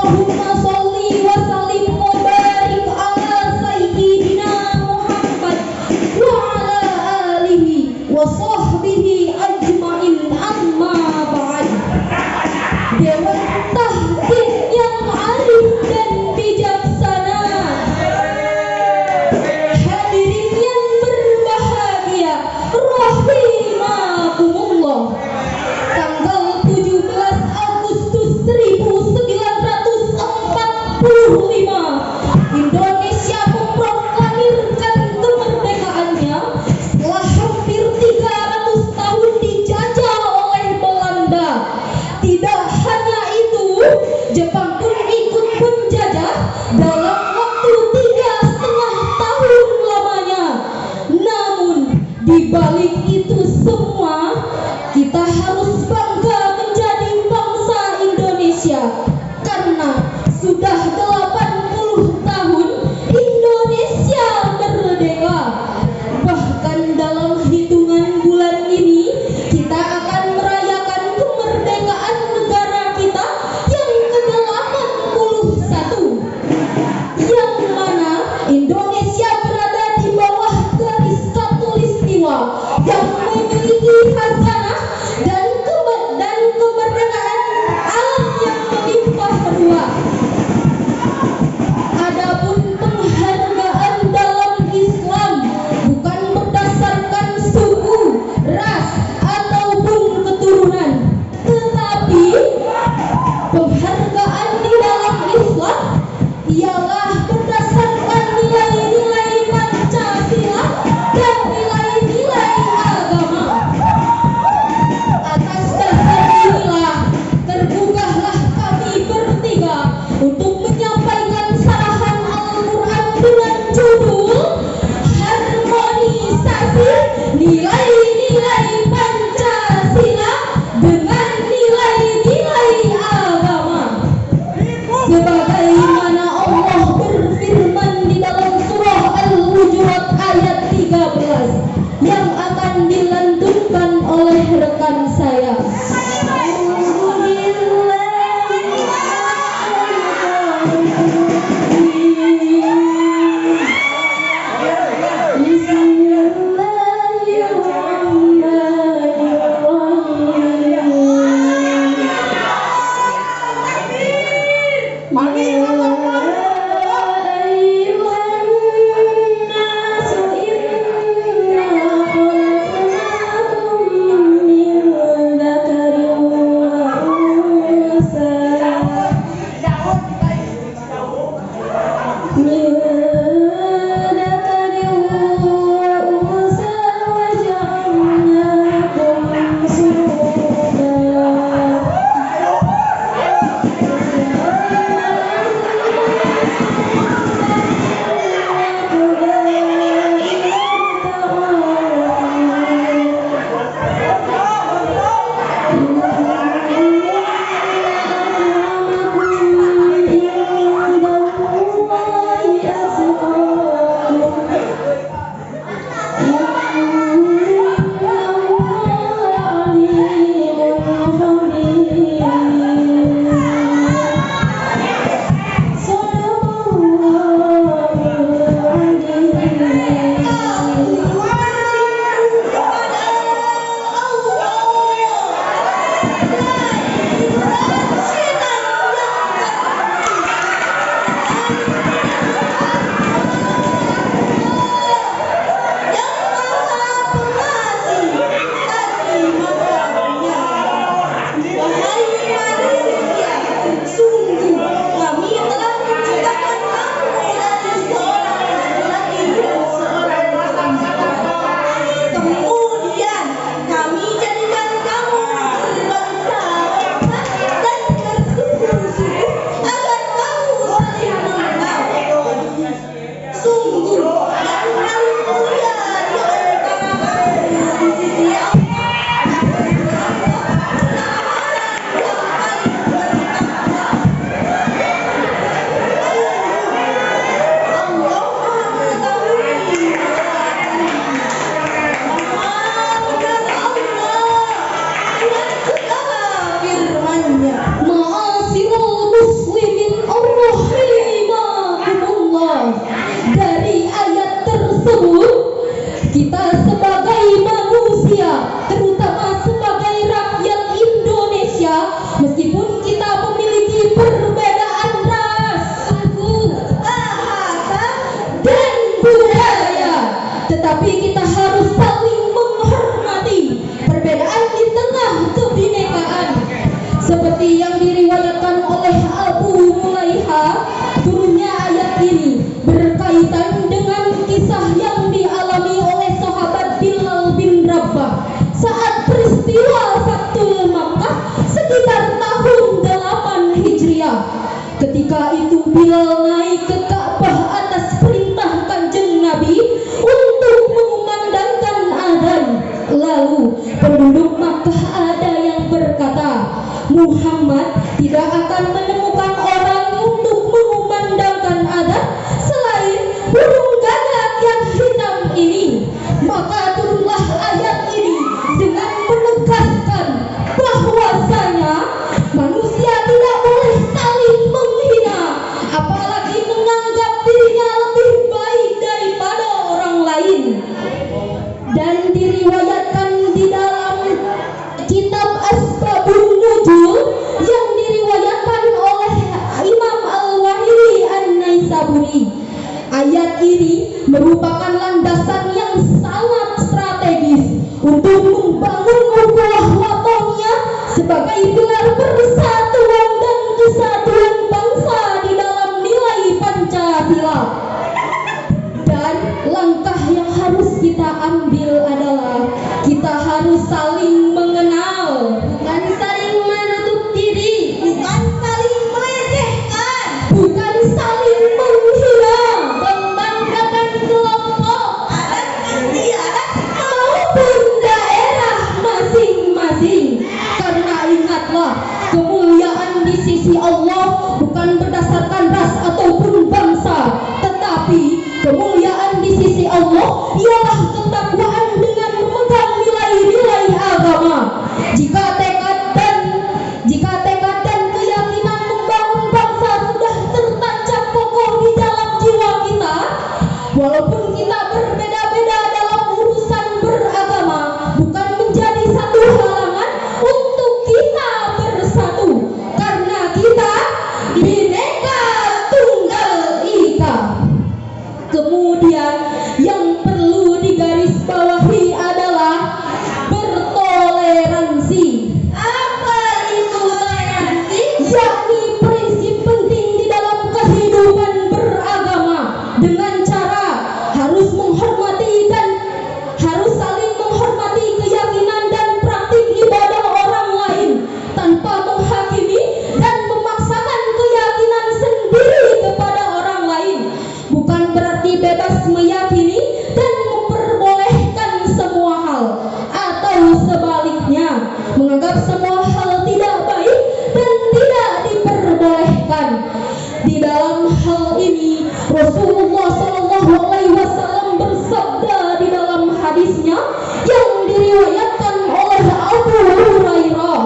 Allahumma sholli wa sallim wa barik ala sayyidina Muhammad wa ala alihi wa sahbihi ajmain, amma ba'd. Dewan tahqiq yang arif dan bijaksana, hadirin yang berbahagia rahimakumullah. Tanggal 17 Agustus 1945 Indonesia memproklamirkan kemerdekaannya setelah hampir 300 tahun dijajah oleh Belanda. Tidak hanya itu, Jepang pun ikut menjajah dalam waktu 3,5 tahun lamanya. Namun di balik itu semua, kita harus bangga menjadi bangsa Indonesia karena sudah 80 tahun Indonesia merdeka. Bahkan dalam hitungan bulan ini kita akan merayakan kemerdekaan negara kita yang ke-81, yang mana Indonesia berada di bawah garis khatulistiwa yang memiliki khazanah dan kemerdekaan alam yang melimpah ruah. Adapun penghargaan dalam Islam bukan berdasarkan suku, ras, ataupun keturunan, tetapi penghargaan di dalam Islam ialah berdasarkan nilai-nilai Pancasila dan nilai-nilai agama. Atas dasar inilah tergugahlah kami bertiga untuk menyampaikan sarahan Al-Quran dengan judul Harmonisasi Nilai-Nilai Pancasila dengan Nilai-Nilai Agama. Sebagaimana Allah berfirman di dalam surah Al-Hujurat ayat 13 yang akan dilantunkan oleh rekan saya. Ketika itu Bilal naik ke Ka'bah atas perintah Kanjeng Nabi untuk mengumandangkan adzan. Lalu penduduk Makkah ada yang berkata, Muhammad tidak akan menemukan orang untuk mengumandangkan adzan selain burung gagak yang hitam ini. Maka turunlah ayat ini dengan menegaskan bahwasanya manusia tidak boleh saling menghina, apalagi menganggap dirinya lebih baik daripada orang lain. Dan diriwayatkan di dalam kitab Asbabun Nuzul yang diriwayatkan oleh Imam Al-Wahidi An-Naisaburi, ayat ini merupakan landasan yang sangat strategis untuk membangun ukhuwah watoniyah sebagai pilar persatuan dan kesatuan bangsa di dalam nilai Pancasila. Dan langkah yang harus kita ambil adalah kita harus saling mengenal, bukan saling menutup diri, bukan saling melecehkan, bukan saling menghina, membanggakan kelompok, adat istiadat maupun daerah masing-masing. Karena ingatlah, kemuliaan di sisi Allah bukan berdasarkan ras ataupun bangsa, tetapi kemuliaan di sisi Allah ialah ketakwaan dengan memegang nilai-nilai agama. Jika tekad dan keyakinan membangun bangsa sudah tertancap kokoh di dalam jiwa kita, walaupun kita berbeda-beda dalam urusan beragama, bukan menjadi satu halangan untuk kita bersatu, karena kita Bhinneka Tunggal Ika. Kemudian yang perlu digarisbawahi adalah bertoleransi. Apa itu toleransi? Yakni prinsip penting di dalam kehidupan beragama, dengan cara harus menghormati dan harus saling menghormati keyakinan dan praktik ibadah orang lain tanpa menghakimi dan memaksakan keyakinan sendiri kepada orang lain. Bukan berarti bebas meyakini dan memperbolehkan semua hal, atau sebaliknya menganggap semua hal tidak baik dan tidak diperbolehkan. Di dalam hal ini Rasulullah SAW bersabda di dalam hadisnya yang diriwayatkan oleh Abu Hurairah,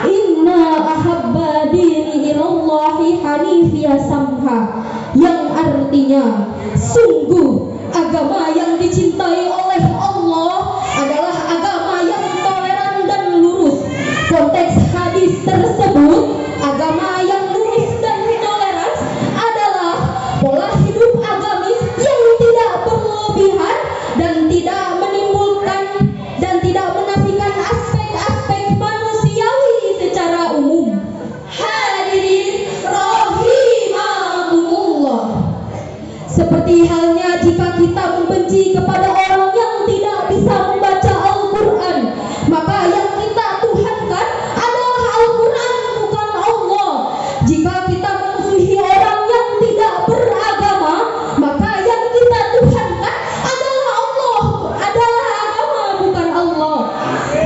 Inna ahabba dini ilallahi hanifiyah samha, yang artinya sungguh agama yang dicintai oleh Allah adalah agama yang toleran dan lurus. Konteks hadis tersebut, agama yang lurus dan toleran adalah pola hidup agamis yang tidak berlebihan dan tidak menimbulkan dan tidak menafikan aspek-aspek manusiawi secara umum. Hadirin rahimakumullah. Seperti halnya jika kita membenci kepada orang yang tidak bisa membaca Al-Quran, maka yang kita tuhankan adalah Al-Quran, bukan Allah. Jika kita memusuhi orang yang tidak beragama, maka yang kita tuhankan adalah Allah, adalah agama, bukan Allah.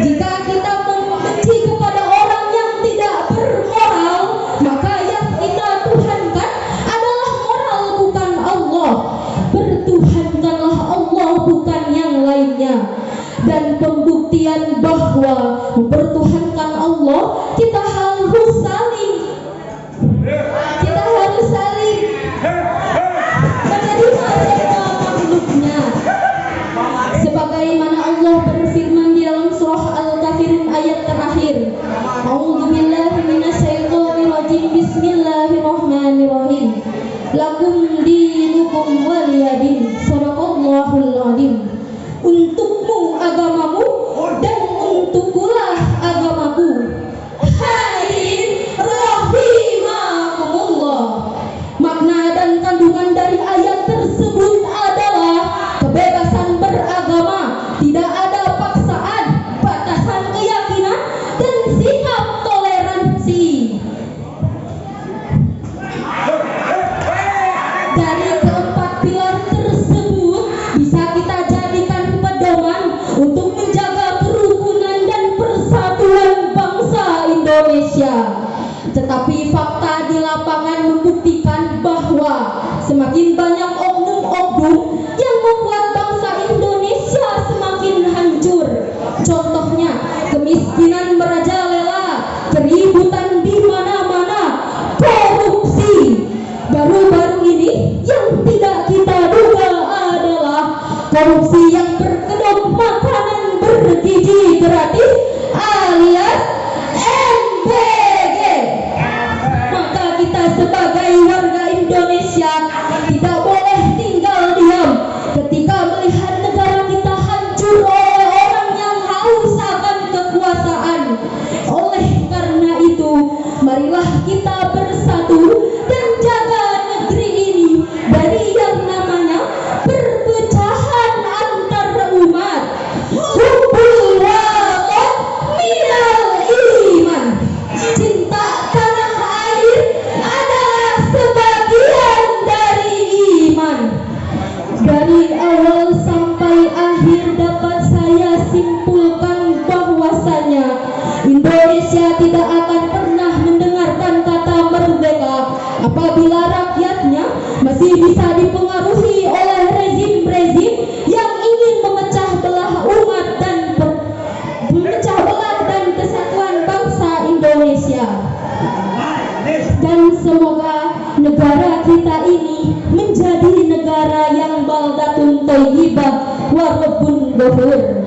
Jika kita membenci kepada orang yang tidak bermoral, maka yang kita tuhankan adalah moral, bukan Allah. Bertuhankanlah Allah, bukan yang lainnya. Dan pembuktian bahwa mempertuhankan Allah, kita harus saling menerima semua makhluknya. Sebagaimana Allah berfirman di dalam surah Al-Kafirun ayat terakhir, A'udzubillahi minasyaitonirrajim, Bismillahirrahmanirrahim, Lakum dinukum waliyadin. Shadaqallahul adzim. Untukmu agamamu dan untukkulah agamaku. Hadirin rahimakumullah. Makna dan kandungan dari ayat tersebut adalah kebebasan beragama, tidak ada paksaan, batasan keyakinan, dan sikap toleransi. promosi yang berkedok makanan bergizi gratis alias MBG. Maka kita sebagai warga Indonesia tidak boleh tinggal diam ketika melihat negara kita hancur oleh orang yang haus akan kekuasaan. Oleh karena itu, marilah kita bersatu dan jaga negeri ini dari yang namanya perpecahan antar umat. Hubbul watan minal iman. Cinta tanah air adalah sebagian dari iman. Dari awal sampai akhir dapat saya simpulkan bahwasanya Indonesia tidak akan pernah mendengarkan kata merdeka apabila rakyatnya masih bisa dipengaruhi oleh rezim-rezim yang ingin memecah belah umat dan memecah belah dan kesatuan bangsa Indonesia. Dan semoga negara kita ini menjadi negara yang baldatun thayyibah wa rabbun ghafur.